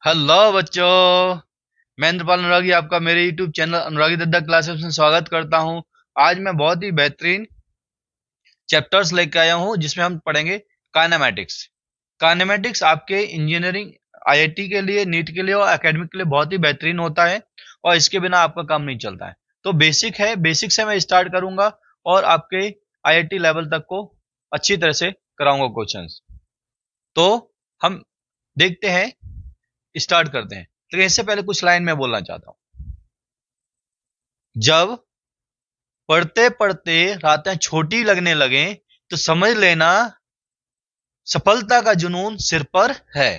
Hello बच्चों। मैं इंद्रपाल अनुरागी आपका मेरे YouTube चैनल अनुरागी दद्दा क्लासेस में स्वागत करता हूं। आज मैं बहुत ही बेहतरीन चैप्टर्स लेकर आया हूं जिसमें हम पढ़ेंगे काइनेमैटिक्स। काइनेमैटिक्स आपके इंजीनियरिंग, आईआईटी के लिए, नीट के लिए और एकेडमिक के लिए बहुत ही बेहतरीन होता है और इसके बिना आपका काम नहीं चलता है। तो बेसिक है, बेसिक से मैं स्टार्ट करूंगा और आपके आईआईटी लेवल तक को अच्छी तरह से कराऊंगा क्वेश्चंस। तो हम देखते हैं, स्टार्ट करते हैं। लेकिन इससे पहले कुछ लाइन में बोलना चाहता हूं। जब पढ़ते पढ़ते रातें छोटी लगने लगे तो समझ लेना सफलता का जुनून सिर पर है।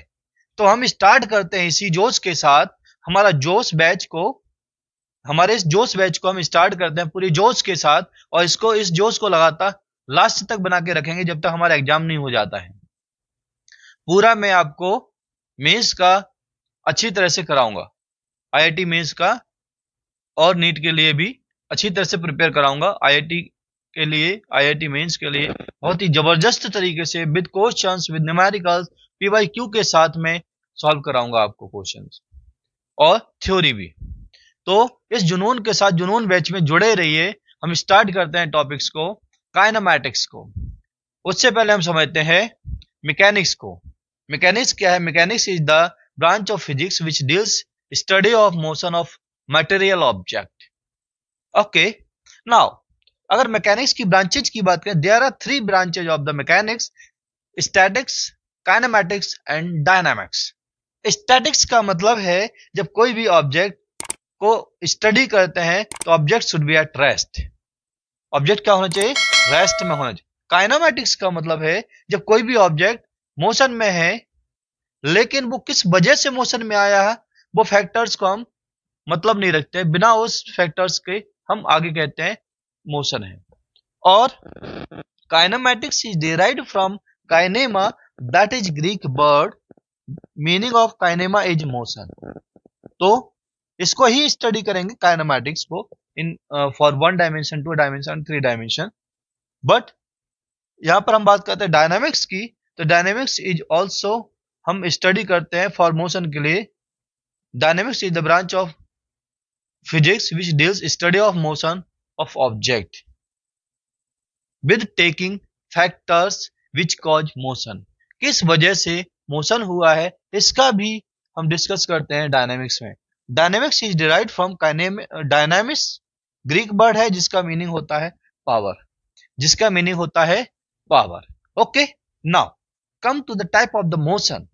तो हम स्टार्ट करते हैं इसी जोश के साथ। हमारा जोश बैच को हमारे इस जोश बैच को हम स्टार्ट करते हैं पूरी जोश के साथ, और इस जोश को लगातार लास्ट तक बना के रखेंगे जब तक हमारा एग्जाम नहीं हो जाता है। पूरा मैं आपको मेंस का अच्छी तरह से कराऊंगा, आईआईटी मेंस का और नीट के लिए भी अच्छी तरह से प्रिपेयर कराऊंगा। आईआईटी के लिए, आईआईटी मेंस के लिए बहुत ही जबरदस्त तरीके से with questions, with numericals, PYQ के साथ में सॉल्व कराऊंगा आपको क्वेश्चंस और थ्योरी भी। तो इस जुनून के साथ, जुनून बैच में जुड़े रहिए। हम स्टार्ट करते हैं टॉपिक्स को, काइनेमैटिक्स को। उससे पहले हम समझते हैं मैकेनिक्स को। मैकेनिक्स क्या है? Mechanics is the branch of physics which deals study of motion of material object. Okay, now अगर मैकेनिक्स की ब्रांचेज की बात करें, there are three branches of the mechanics: statics, kinematics and dynamics. Statics का मतलब है जब कोई भी ऑब्जेक्ट को स्टडी करते हैं तो object should be at rest. Object क्या होना चाहिए? रेस्ट में होना चाहिए। काइनेमैटिक्स का मतलब है जब कोई भी ऑब्जेक्ट मोशन में है, लेकिन वो किस वजह से मोशन में आया है वो फैक्टर्स को हम मतलब नहीं रखते, बिना उस फैक्टर्स के हम आगे कहते हैं मोशन है। और kinematics is derived from kinema, that is Greek word meaning of kinema is motion. तो इसको ही स्टडी करेंगे काइनेमैटिक्स को in for 1 dimension, 2 dimension, 3 dimension. But यहां पर हम बात करते हैं डायनामिक्स की, तो डायनामिक्स इज ऑल्सो हम स्टडी करते हैं फॉर मोशन के लिए। Dynamics is the branch of physics which deals study of motion of object with taking factors which cause motion। किस वजह से मोशन हुआ है इसका भी हम डिस्कस करते हैं डायनामिक्स में। Dynamics is derived from dynamics, Greek word है जिसका मीनिंग होता है पावर, जिसका मीनिंग होता है power. Okay, now come to the type of the motion.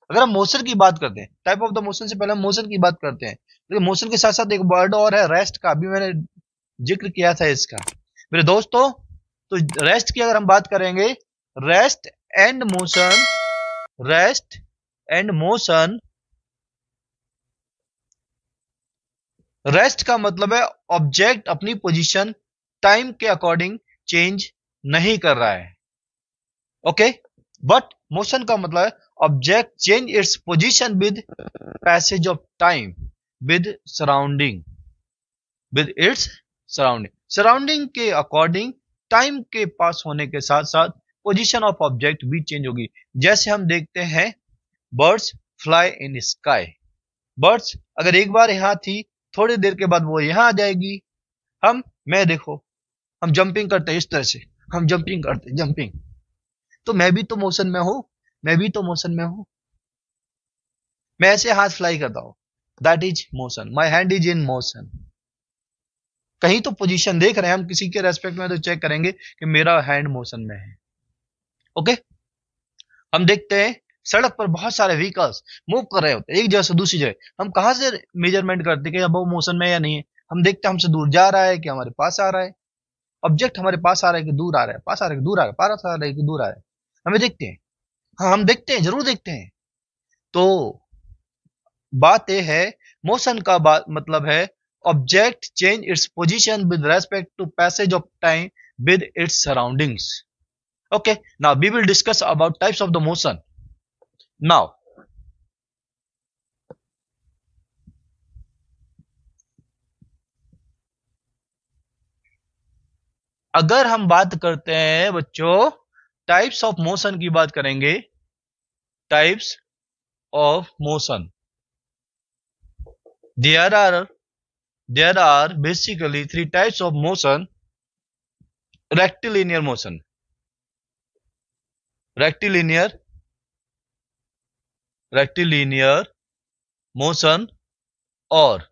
अगर हम मोशन की बात करते हैं, टाइप ऑफ द मोशन से पहले हम मोशन की बात करते हैं, लेकिन मोशन के साथ साथ एक वर्ड और है रेस्ट का, अभी मैंने जिक्र किया था इसका मेरे दोस्तों। तो रेस्ट की अगर हम बात करेंगे, rest and motion, rest and motion, rest का मतलब है ऑब्जेक्ट अपनी पोजीशन टाइम के अकॉर्डिंग चेंज नहीं कर रहा है। ओके, बट मोशन का मतलब है object change its position with passage of time, with surrounding, with its surrounding, surrounding के अकॉर्डिंग टाइम के पास होने के साथ साथ पोजीशन ऑफ ऑब्जेक्ट भी चेंज होगी। जैसे हम देखते हैं birds fly in sky. Birds अगर एक बार यहां थी, थोड़ी देर के बाद वो यहां आ जाएगी। मैं देखो, हम जंपिंग करते हैं इस तरह से, हम जंपिंग करते हैं, जंपिंग, तो मैं भी तो मोशन में हूं, मैं भी तो मोशन में हूं। मैं ऐसे हाथ फ्लाई करता हूं, that is motion, my hand is in motion. कहीं तो पोजीशन देख रहे हैं हम, किसी के रेस्पेक्ट में तो चेक करेंगे कि मेरा हैंड मोशन में है। ओके, हम देखते हैं सड़क पर बहुत सारे व्हीकल्स मूव कर रहे होते हैं एक जगह से दूसरी जगह। हम कहां से मेजरमेंट करते हैं कि अब वो मोशन में है या नहीं है? हम देखते हैं हमसे दूर जा रहा है कि हमारे पास आ रहा है। ऑब्जेक्ट हमारे पास आ रहा है कि दूर आ रहा है, पास आ रहा है कि दूर आ रहा है, पास आ रहा है कि दूर आ रहा है, हमें देखते हैं। हाँ, हम देखते हैं, जरूर देखते हैं। तो बात यह है, मोशन का बात मतलब है object change its position with respect to passage of time with its surroundings. Okay, now we will discuss about types of the motion. Now, अगर हम बात करते हैं बच्चों टाइप्स ऑफ मोशन की बात करेंगे, types of motion. There are basically three types of motion. Rectilinear motion, rectilinear motion और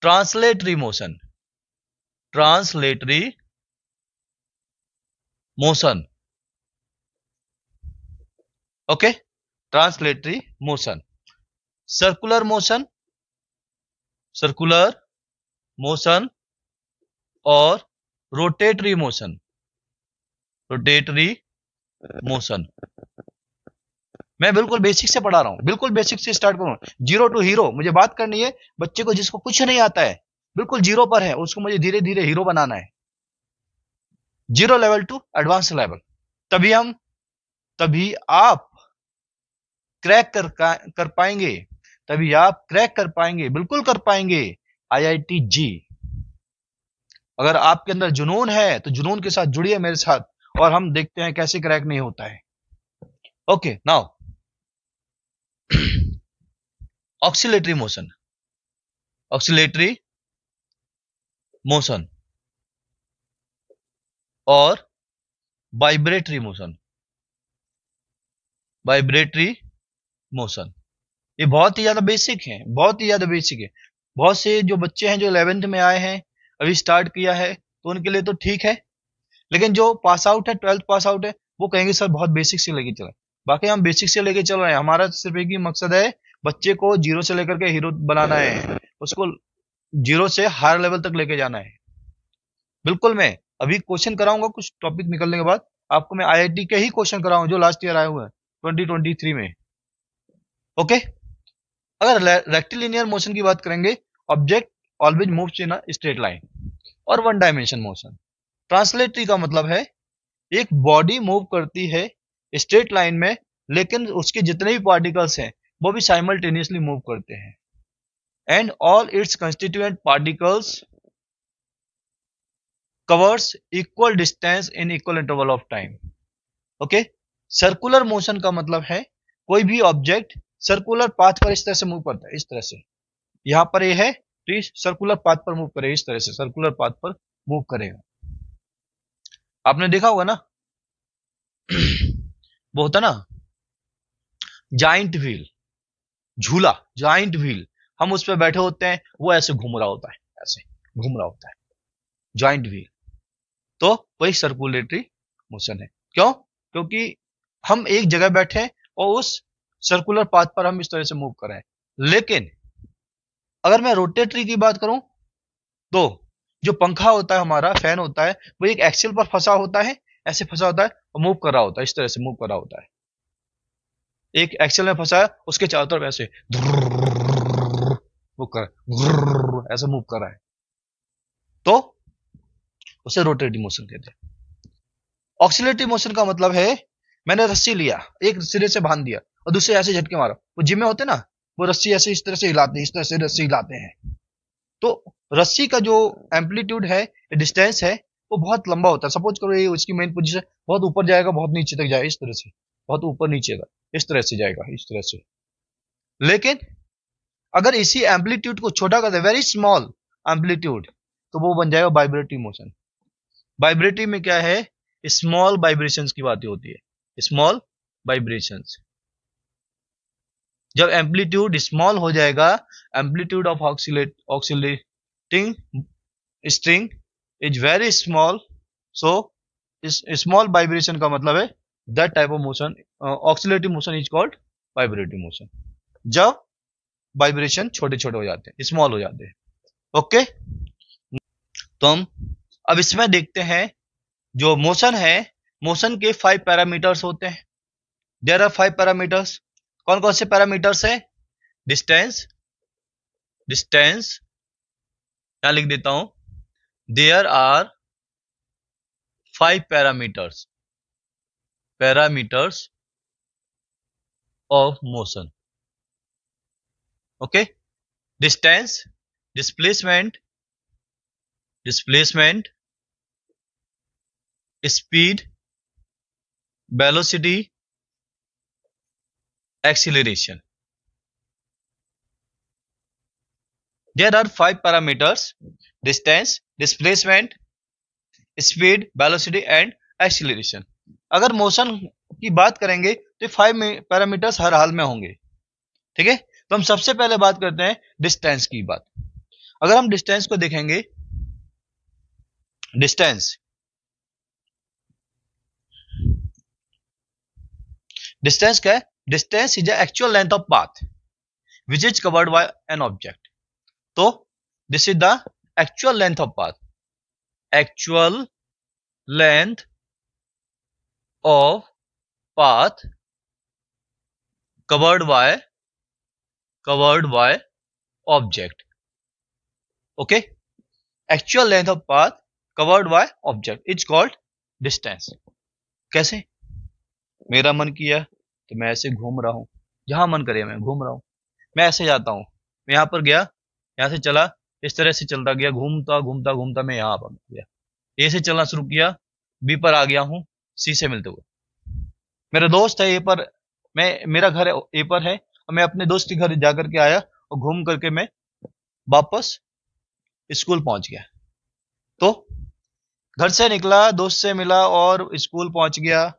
translatory motion. Okay, translatory motion. Circular motion और rotatory motion. मैं बिल्कुल बेसिक से पढ़ा रहा हूं, बिल्कुल बेसिक से स्टार्ट करूं, जीरो टू हीरो। मुझे बात करनी है बच्चे को जिसको कुछ नहीं आता है, बिल्कुल जीरो पर है, उसको मुझे धीरे धीरे हीरो बनाना है। Zero level to advance level, तभी आप क्रैक कर पाएंगे, बिल्कुल कर पाएंगे IIT जी। अगर आपके अंदर जुनून है तो जुनून के साथ जुड़िए मेरे साथ, और हम देखते हैं कैसे क्रैक नहीं होता है। ओके, नाउ ऑक्सिलेटरी मोशन और वाइब्रेटरी मोशन। ये बहुत ही ज्यादा बेसिक है, बहुत से जो बच्चे हैं जो 11th में आए हैं, अभी स्टार्ट किया है, तो उनके लिए तो ठीक है, लेकिन जो पास आउट है, 12th पास आउट है, वो कहेंगे सर बहुत बेसिक से लेके चले। बाकी हम बेसिक से लेके चल रहे हैं, हमारा सिर्फ एक ही मकसद है, बच्चे को जीरो से लेकर के हीरो बनाना है, उसको जीरो से हायर लेवल तक लेके जाना है। बिल्कुल, मैं अभी क्वेश्चन कराऊंगा कुछ टॉपिक निकलने के बाद, आपको मैं IIT के ही क्वेश्चन कराऊंगा जो लास्ट ईयर आए हुए हैं 2023 में। ओके, अगर रेक्टिलिनियर मोशन की बात करेंगे, object always moves in a straight line और वन डायमेंशन मोशन। ट्रांसलेटरी का मतलब है एक बॉडी मूव करती है स्ट्रेट लाइन में, लेकिन उसके जितने भी पार्टिकल्स हैं वो भी साइमल्टेनियसली मूव करते हैं, and all it's constituent particles covers equal distance in equal interval of time. Okay, circular motion का मतलब है कोई भी ऑब्जेक्ट सर्कुलर पाथ पर इस तरह से मूव करता है, इस तरह से, यहां पर ये है तो सर्कुलर पाथ पर मूव करेगा, इस तरह से सर्कुलर पाथ पर मूव करेगा। आपने देखा होगा ना वो होता ना जाइंट व्हील, झूला, जाइंट व्हील, हम उस पर बैठे होते हैं, वो ऐसे घूम रहा होता है, ऐसे घूम रहा होता है जाइंट व्हील, तो वही सर्कुलेटरी मोशन है। क्यों? क्योंकि हम एक जगह बैठे हैं और उस सर्कुलर पाथ पर हम इस तरह से मूव कर रहे हैं। लेकिन अगर मैं रोटेटरी की बात करूं, तो जो पंखा होता है हमारा, फैन होता है, वो एक एक्सिल पर फंसा होता है, ऐसे फंसा होता है और मूव कर रहा होता है, इस तरह से मूव कर रहा होता है, एक एक्सिल में फंसा है, उसके चारों तरफ ऐसे मूव कर, ऐसे मूव कर रहा है, तो उसे रोटेटरी मोशन कहते हैं। ऑक्सिलेटरी मोशन का मतलब है मैंने रस्सी लिया, एक सिरे से बांध दिया और दूसरे ऐसे झटके मारा, वो जिम में होते ना, वो रस्सी ऐसे इस तरह से हिलाते हैं, इस तरह से रस्सी हिलाते हैं, तो रस्सी का जो एम्पलीट्यूड है, डिस्टेंस है, वो बहुत लंबा होता है। सपोज करो ये उसकी मेन पोजीशन बहुत ऊपर जाएगा, बहुत नीचे तक जाएगा, इस तरह से बहुत ऊपर नीचे का इस तरह से जाएगा, इस तरह से। लेकिन अगर इसी एम्पलीट्यूड को छोटा कर दे, वेरी स्मॉल एम्पलीट्यूड, तो वो बन जाएगा वाइब्रेटरी मोशन। वाइब्रेटरी में क्या है, स्मॉल वाइब्रेशंस की बातें होती है, स्मॉल वाइब्रेशंस। जब एम्पलीट्यूड स्मॉल हो जाएगा, amplitude of oscillating string is very small, so small vibration का मतलब है that type of motion, oscillatory motion is called vibratory motion. जब वाइब्रेशन छोटे छोटे हो जाते हैं, स्मॉल हो जाते हैं। ओके, तो हम अब इसमें देखते हैं जो मोशन है, मोशन के 5 पैरामीटर्स होते हैं। There are 5 parameters. कौन कौन से पैरामीटर्स है? डिस्टेंस, यहां लिख देता हूं, there are 5 parameters of motion. Okay, distance, displacement, speed, velocity, acceleration. There are 5 parameters: distance, displacement, speed, velocity and acceleration. अगर मोशन की बात करेंगे तो 5 पैरामीटर्स हर हाल में होंगे, ठीक है। तो हम सबसे पहले बात करते हैं डिस्टेंस की बात। अगर हम डिस्टेंस को देखेंगे, डिस्टेंस डिस्टेंस क्या है? Distance is actual length of path which is covered by an object. तो this is the actual length of path, actual length of path covered by object. Okay, actual length of path covered by object is called distance. कैसे? मेरा मन किया तो मैं ऐसे घूम रहा हूं, जहां मन करे मैं घूम रहा हूं। मैं ऐसे जाता हूं, मैं यहां पर गया, यहां से चला, इस तरह से चलता गया, घूमता घूमता घूमता मैं यहां पर गया, ए से चलना शुरू किया, बी पर आ गया हूं, सी से मिलते हुए। मेरा दोस्त है ए पर, मेरा घर ए पर है और मैं अपने दोस्त के घर जाकर के आया और घूम करके मैं वापस स्कूल पहुंच गया। तो घर से निकला, दोस्त से मिला और स्कूल पहुंच गया,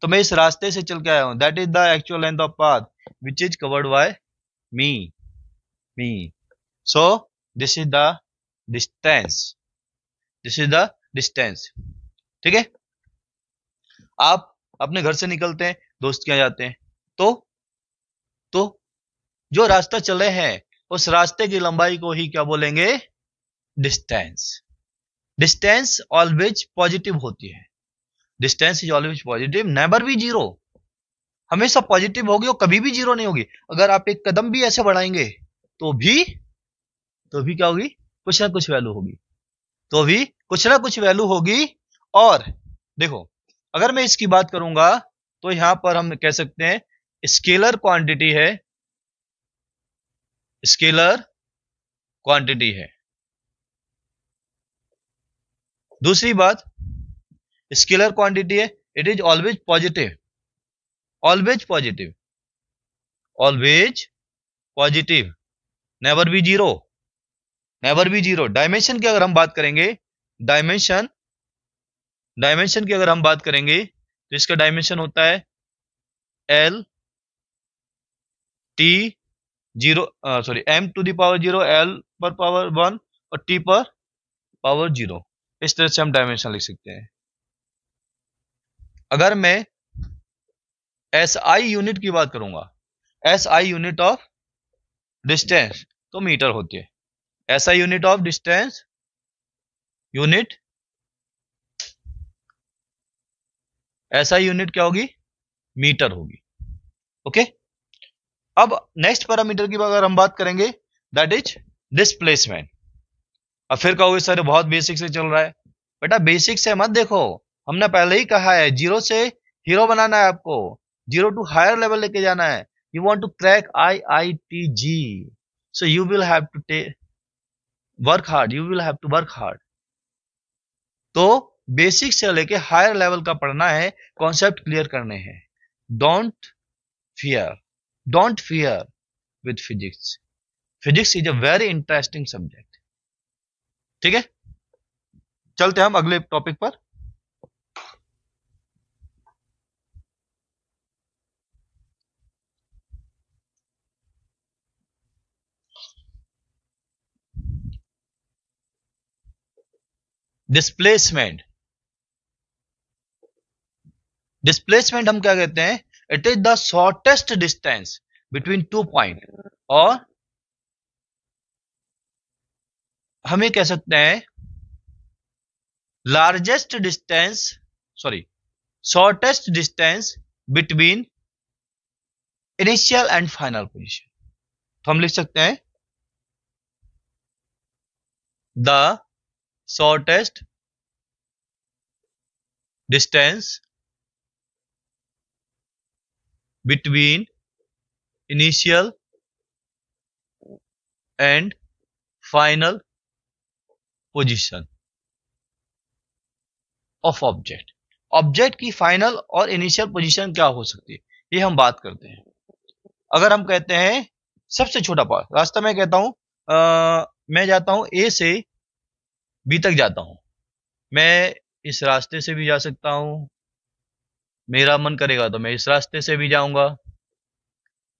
तो मैं इस रास्ते से चल के आया हूं। That is the actual length of path which is covered bye me. So this is the distance, this is the distance, ठीक है। आप अपने घर से निकलते हैं, दोस्त के यहाँ जाते हैं, तो जो रास्ता चले हैं उस रास्ते की लंबाई को ही क्या बोलेंगे? डिस्टेंस। डिस्टेंस ऑलवेज पॉजिटिव होती है, distance is always positive, never be zero. हमेशा पॉजिटिव होगी और कभी भी जीरो नहीं होगी। अगर आप एक कदम भी ऐसे बढ़ाएंगे तो भी क्या होगी? कुछ ना कुछ वैल्यू होगी, तो भी कुछ ना कुछ वैल्यू होगी। और देखो, अगर मैं इसकी बात करूंगा तो यहां पर हम कह सकते हैं स्केलर क्वांटिटी है, स्केलर क्वांटिटी है। दूसरी बात, स्केलर क्वांटिटी है, it is always positive, always positive, always positive, never be zero, never be zero. Dimension की अगर हम बात करेंगे, डायमेंशन की अगर हम बात करेंगे तो इसका डायमेंशन होता है L T zero, sorry M to the power zero, L पर पावर 1 और टी पर पावर 0। इस तरह से हम डायमेंशन लिख सकते हैं। अगर मैं एस आई यूनिट की बात करूंगा, S I unit of distance तो मीटर होती है। S I unit of distance, unit S I unit क्या होगी? मीटर होगी। ओके, अब नेक्स्ट पैरामीटर की अगर हम बात करेंगे, दैट इज डिस्प्लेसमेंट। अब फिर कहोगे सर बहुत बेसिक से चल रहा है। बेटा बेसिक से मत देखो, हमने पहले ही कहा है जीरो से हीरो बनाना है आपको, जीरो टू हायर लेवल लेके जाना है। You want to crack IITG, so you will have to work hard, you will have to work hard. तो बेसिक से लेके हायर लेवल का पढ़ना है, कॉन्सेप्ट क्लियर करने हैं। Don't fear, don't fear with physics, physics is a very interesting subject, ठीक है। चलते हैं हम अगले टॉपिक पर। डिस्प्लेसमेंट, डिस्प्लेसमेंट हम क्या कहते हैं? It is the shortest distance between 2 point, और हम ये कह सकते हैं largest distance, sorry shortest distance between initial and final position. तो हम लिख सकते हैं the shortest distance between initial and final position of object। Object की फाइनल और इनिशियल पोजीशन क्या हो सकती है? ये हम बात करते हैं। अगर हम कहते हैं सबसे छोटा पाथ रास्ता, मैं कहता हूं मैं जाता हूं ए से बी तक जाता हूं, मैं इस रास्ते से भी जा सकता हूं, मेरा मन करेगा तो मैं इस रास्ते से भी जाऊंगा,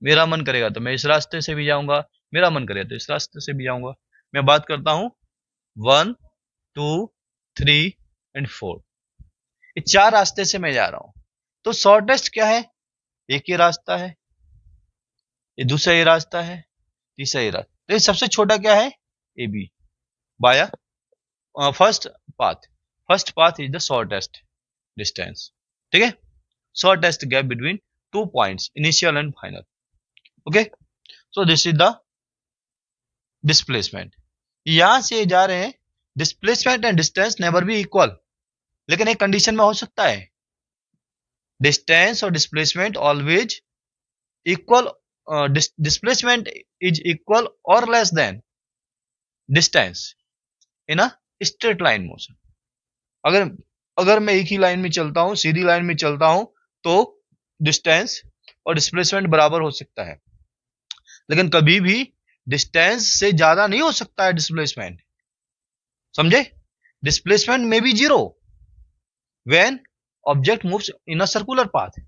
मेरा मन करेगा तो मैं इस रास्ते से भी जाऊंगा, मेरा मन करेगा तो इस रास्ते से भी जाऊंगा। मैं बात करता हूं 1 2 3 एंड 4, ये 4 रास्ते से मैं जा रहा हूं। तो शॉर्टेस्ट क्या है? एक ही रास्ता है, ये दूसरा ये रास्ता है, तीसरा ये रास्ता। तो ये सबसे छोटा क्या है? A B via first path. First path is the shortest distance, ठीक है, shortest gap between 2 points initial and final. Okay, so this is the displacement. यहां से जा रहे हैं, displacement and distance never be equal, लेकिन एक कंडीशन में हो सकता है, डिस्टेंस और displacement always equal, displacement is equal और less than distance in a straight line motion. अगर अगर मैं एक ही लाइन में चलता हूं, सीधी लाइन में चलता हूं, तो डिस्टेंस और डिस्प्लेसमेंट बराबर हो सकता है, लेकिन कभी भी डिस्टेंस से ज्यादा नहीं हो सकता है डिस्प्लेसमेंट, समझे? डिस्प्लेसमेंट में भी zero when object moves in a circular path.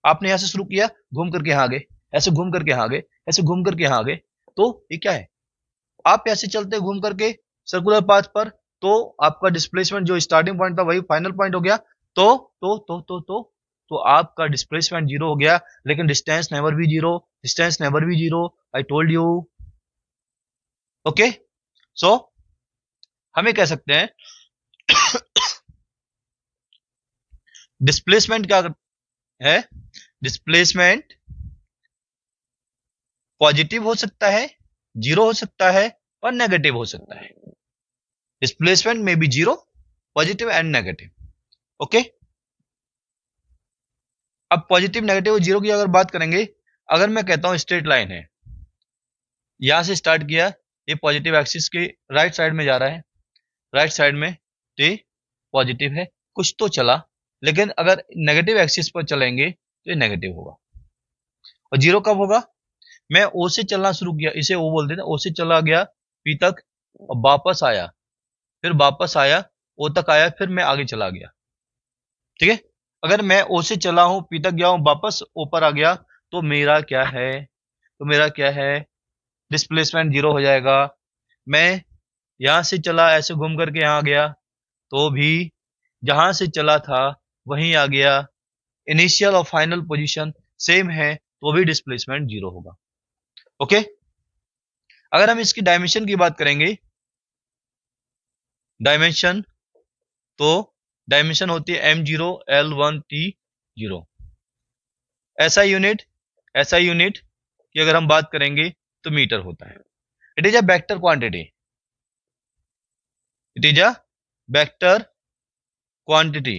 आपने यहां से शुरू किया, घूम करके यहां गए, ऐसे घूम करके यहां गए, ऐसे घूम करके यहां गए, तो ये क्या है? आप ऐसे चलते घूम करके सर्कुलर पाथ पर, तो आपका डिस्प्लेसमेंट जो स्टार्टिंग पॉइंट था वही फाइनल पॉइंट हो गया, तो आपका डिस्प्लेसमेंट जीरो हो गया, लेकिन डिस्टेंस नेवर भी जीरो, डिस्टेंस नेवर भी zero, I told you. Okay, so हमें कह सकते हैं डिस्प्लेसमेंट क्या है? डिस्प्लेसमेंट पॉजिटिव हो सकता है, जीरो हो सकता है और नेगेटिव हो सकता है। डिस्प्लेसमेंट में भी zero, positive and negative. Okay, अब पॉजिटिव नेगेटिव जीरो की अगर बात करेंगे, अगर मैं कहता हूं स्ट्रेट लाइन है, यहां से स्टार्ट किया, ये पॉजिटिव एक्सिस के राइट साइड में जा रहा है, राइट साइड में, तो ये पॉजिटिव है, कुछ तो चला, लेकिन अगर नेगेटिव एक्सिस पर चलेंगे तो ये नेगेटिव होगा। और जीरो कब होगा? मैं ओ से चलना शुरू किया, इसे ओ बोलते थे, ओ से चला गया पी तक और वापस आया, फिर वापस आया ओ तक आया, फिर मैं आगे चला गया, ठीक है। अगर मैं ओ से चला हूं, पी तक गया हूं, वापस ओ पर आ गया, तो मेरा क्या है? तो मेरा क्या है? डिस्प्लेसमेंट जीरो हो जाएगा। मैं यहां से चला, ऐसे घूम करके यहां गया, तो भी जहां से चला था वहीं आ गया, इनिशियल और फाइनल पोजीशन सेम है, तो भी डिस्प्लेसमेंट जीरो होगा। ओके, अगर हम इसकी डायमेंशन की बात करेंगे, डायमेंशन, तो डायमेंशन होती है m0 l1 t0। ऐसा यूनिट की अगर हम बात करेंगे तो मीटर होता है। It is a vector quantity, it is a vector quantity,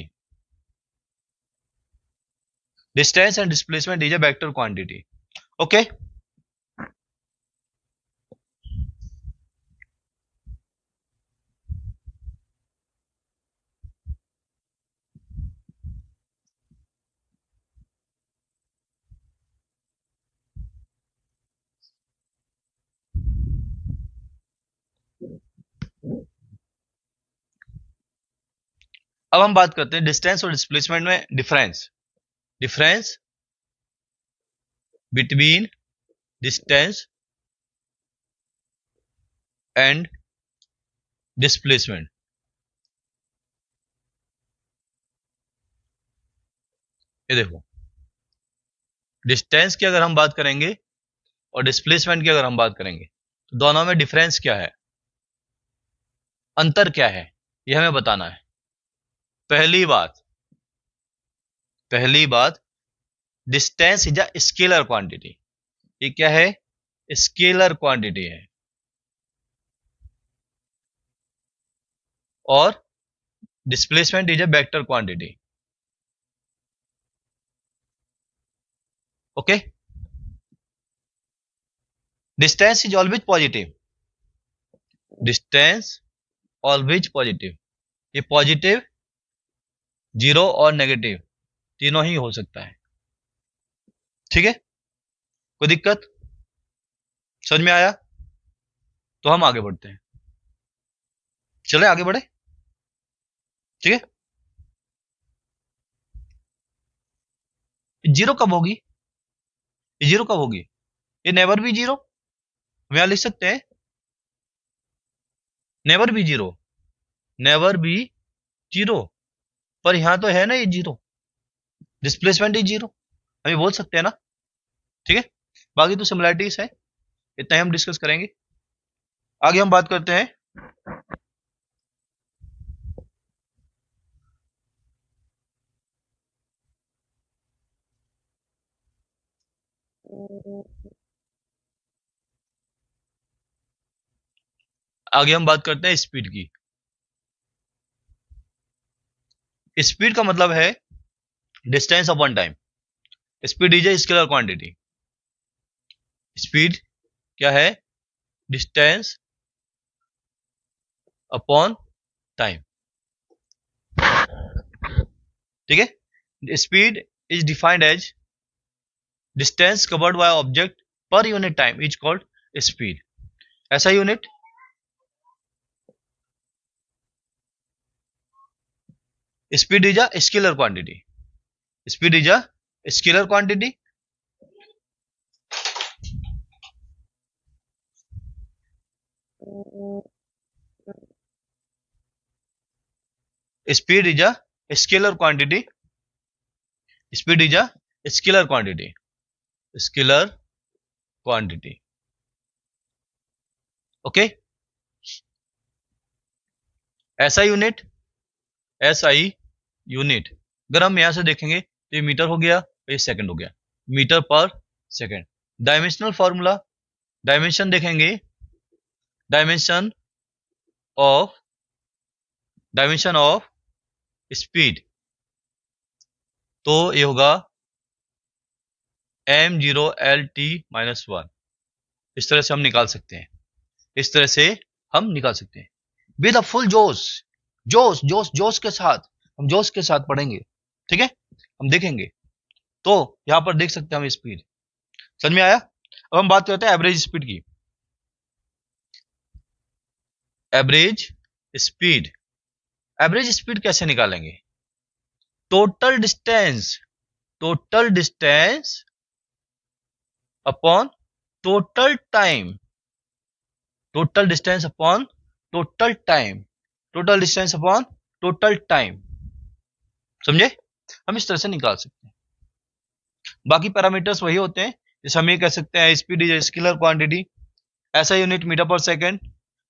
distance and displacement is a vector quantity. Okay, अब हम बात करते हैं डिस्टेंस और डिस्प्लेसमेंट में difference between distance and displacement. ये देखो, डिस्टेंस की अगर हम बात करेंगे और डिस्प्लेसमेंट की अगर हम बात करेंगे, तो दोनों में डिफरेंस क्या है, अंतर क्या है, यह हमें बताना है। पहली बात, distance is a scalar quantity. ये क्या है? स्केलर क्वांटिटी है। और displacement is a vector quantity. Okay, distance is always positive, distance always positive, ये पॉजिटिव, जीरो और नेगेटिव तीनों ही हो सकता है। ठीक है, कोई दिक्कत? समझ में आया? तो हम आगे बढ़ते हैं, चले आगे बढ़े। ठीक है, जीरो कब होगी? ये जीरो कब होगी? ये नेवर भी जीरो, हम यहां लिख सकते हैं नेवर भी जीरो, नेवर भी जीरो। पर यहां तो है ना ये जीरो, डिस्प्लेसमेंट इज जीरो, हम ये बोल सकते हैं ना। ठीक है, बाकी तो सिमिलैरिटीज है, इतना ही हम डिस्कस करेंगे। आगे हम बात करते हैं स्पीड की। स्पीड का मतलब है distance upon time. Speed is a scalar quantity. Speed क्या है? Distance upon time. ठीक है, speed is defined as distance covered by object per unit time is called speed. ऐसा unit speed is a scalar quantity. Speed is a scalar quantity. Speed is a scalar quantity. Speed is a scalar quantity. Scalar quantity. Okay, SI unit, SI unit अगर हम यहां से देखेंगे तो ये metre हो गया, ये सेकंड हो गया, मीटर पर सेकंड। डायमेंशनल फॉर्मूला, डायमेंशन देखेंगे, डायमेंशन ऑफ स्पीड, तो ये होगा m0LT-1। इस तरह से हम निकाल सकते हैं, इस तरह से हम निकाल सकते हैं विद अ फुल जोश, जोश जोश जोश के साथ, हम जोश के साथ पढ़ेंगे। ठीक है, हम देखेंगे तो यहां पर देख सकते हैं हम स्पीड। समझ में आया? अब हम बात करते हैं एवरेज स्पीड की। एवरेज स्पीड, एवरेज स्पीड कैसे निकालेंगे? Total distance, total distance upon total time, total distance upon total time, total distance upon total time. समझे? हम इस तरह से निकाल सकते हैं। बाकी पैरामीटर्स वही होते हैं, जैसे हम ये कह सकते हैं स्पीड इज स्केलर क्वांटिटी, ऐसा यूनिट मीटर पर second,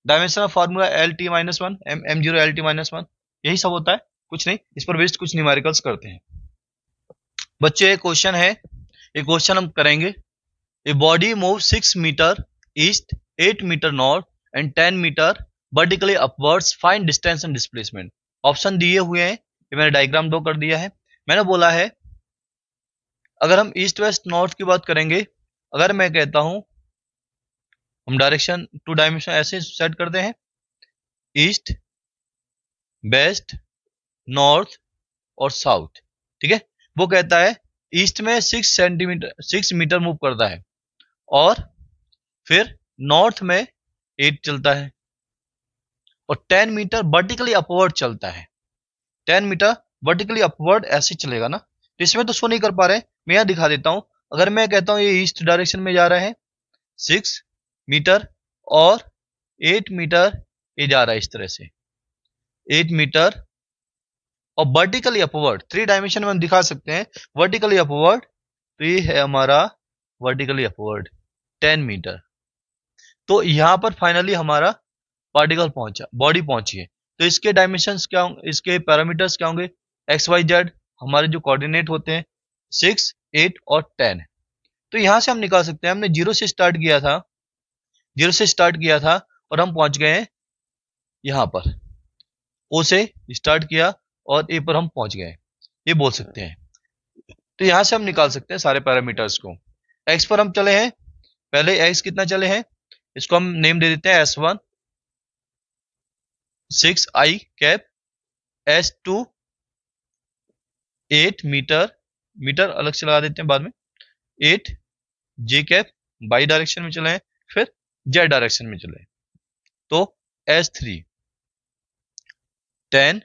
dimension formula LT-1 m0LT-1, यही सब होता है, कुछ नहीं। इस पर बेस्ड कुछ न्यूमेरिकल्स करते हैं। बच्चे एक क्वेश्चन है, एक क्वेश्चन हम करेंगे। A body move 6 metre east, 8 metre north and 10 metre vertically upwards, find distance and displacement. Option दिए हुए हैं, ये मैंने डायग्राम ड्रॉ कर दिया है। मैंने बोला है अगर हम ईस्ट वेस्ट नॉर्थ की बात करेंगे, अगर मैं कहता हूं, हम डायरेक्शन टू डायमेंशन ऐसे सेट करते हैं, ईस्ट वेस्ट नॉर्थ और साउथ। ठीक है, वो कहता है ईस्ट में 6 मीटर मूव करता है, और फिर नॉर्थ में 8 चलता है, और 10 मीटर वर्टिकली अपवर्ड चलता है। 10 मीटर वर्टिकली अपवर्ड ऐसे चलेगा ना, तो इसमें तो शो नहीं कर पा रहे, मैं यहां दिखा देता हूं। अगर मैं कहता हूं ये ईस्ट डायरेक्शन में जा रहा है 6 मीटर, और 8 मीटर ये जा रहा है इस तरह से, 8 मीटर, और वर्टिकली अपवर्ड 3 डायमेंशन में हम दिखा सकते हैं वर्टिकली अपवर्ड, तो ये है हमारा वर्टिकली अपवर्ड 10 मीटर। तो यहां पर फाइनली हमारा पार्टिकल पहुंचा, बॉडी पहुंची है। तो इसके डायमेंशंस क्या होंगे, इसके पैरामीटर्स क्या होंगे? एक्स वाई जेड, हमारे जो कोऑर्डिनेट होते हैं 6, 8 और 10। तो यहां से हम निकाल सकते हैं, हमने जीरो से स्टार्ट किया था, जीरो से स्टार्ट किया था और हम पहुंच गए हैं यहां पर, ओ से स्टार्ट किया और ए पर हम पहुंच गए, ये बोल सकते हैं। तो यहां से हम निकाल सकते हैं सारे पैरामीटर्स को। एक्स पर हम चले हैं, पहले एक्स कितना चले हैं, इसको हम नेम दे देते हैं S1 6i cap, S2 8 metre, metre अलग से लगा देते हैं बाद में, 8 जे कैप बाई डायरेक्शन में चले हैं, फिर जेड डायरेक्शन में चले, तो S3 10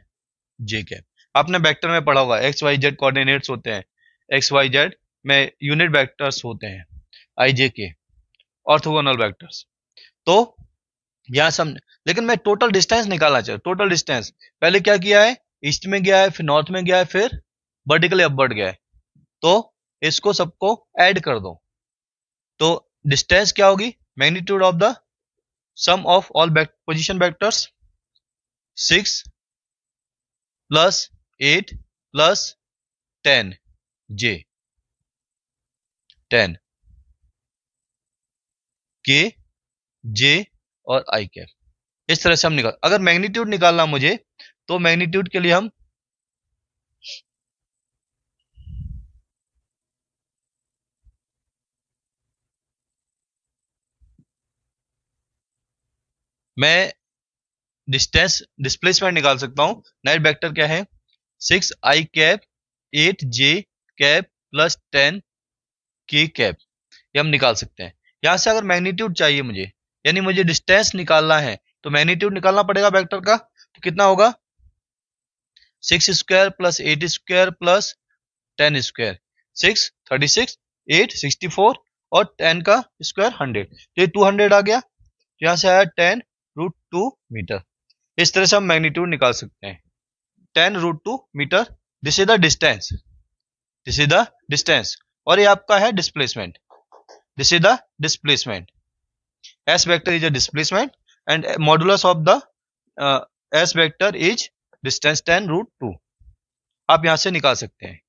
जे कैप। आपने वेक्टर में पढ़ा होगा एक्स वाई जेड कोऑर्डिनेट्स होते हैं, एक्स वाई जेड में यूनिट वेक्टर्स होते हैं आई जे के, ऑर्थोगोनल वेक्टर्स। तो यहां सम, लेकिन मैं टोटल डिस्टेंस निकालना चाहिए। टोटल डिस्टेंस पहले क्या किया है, ईस्ट में गया है, फिर नॉर्थ में गया है, फिर वर्टिकली अपवर्ड गया है, तो इसको सबको ऐड कर दो। तो डिस्टेंस क्या होगी, magnitude of the sum of all position vectors 6 plus 8 plus 10 J 10 K जे और आई कैप। इस तरह से हम निकाल, अगर मैग्नीट्यूड निकालना मुझे, तो मैग्नीट्यूड के लिए हम मैं डिस्टेंस डिस्प्लेसमेंट निकाल सकता हूं। नेट वेक्टर क्या है, 6 आई कैप 8 जे कैप प्लस 10 के कैप, ये हम निकाल सकते हैं। यहां से अगर मैग्नीट्यूड चाहिए मुझे, यानी मुझे डिस्टेंस निकालना है, तो मैग्नीट्यूड निकालना पड़ेगा वेक्टर का। तो कितना होगा, 6 square plus 8 square plus 10 square, 6 36, 8 64 और 10 का स्क्वायर 100, तो ये 200 आ गया। तो यहां से आया 10√2 मीटर। इस तरह से हम मैग्नीट्यूड निकाल सकते हैं, 10√2 metre. This is the distance, this is the distance, और ये आपका है displacement, this is the displacement. S vector is a displacement and modulus of the S vector is distance 10√2। आप यहां से निकाल सकते हैं।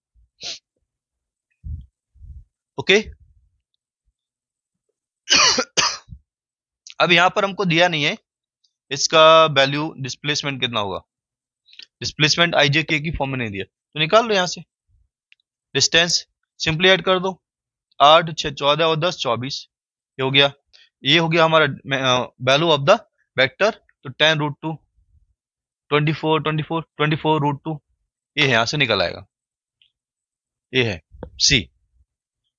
ओके अब यहां पर हमको दिया नहीं है इसका वैल्यू डिस्प्लेसमेंट कितना होगा, डिस्प्लेसमेंट आई जे के की फॉर्म में नहीं दिया, तो निकाल लो यहां से। डिस्टेंस सिंपली ऐड कर दो, 8 6 14 और 10 24, ये हो गया। ये हो गया हमारा वैल्यू ऑफ द वेक्टर, तो 10√2 24 24 24√2, ये यहां से निकल आएगा। ये है सी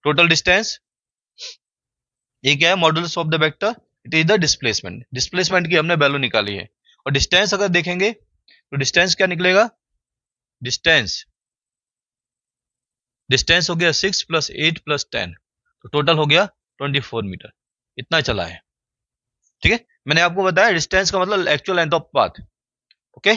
टोटल डिस्टेंस। ये क्या है, modulus of the vector, it is the displacement. Displacement की हमने वैल्यू निकाली है। और डिस्टेंस अगर देखेंगे तो डिस्टेंस क्या निकलेगा, डिस्टेंस डिस्टेंस हो गया 6 प्लस 8 प्लस 10, तो टोटल हो गया 24 मीटर। इतना चला है। ठीक है, मैंने आपको बताया डिस्टेंस का मतलब actual length of path. Okay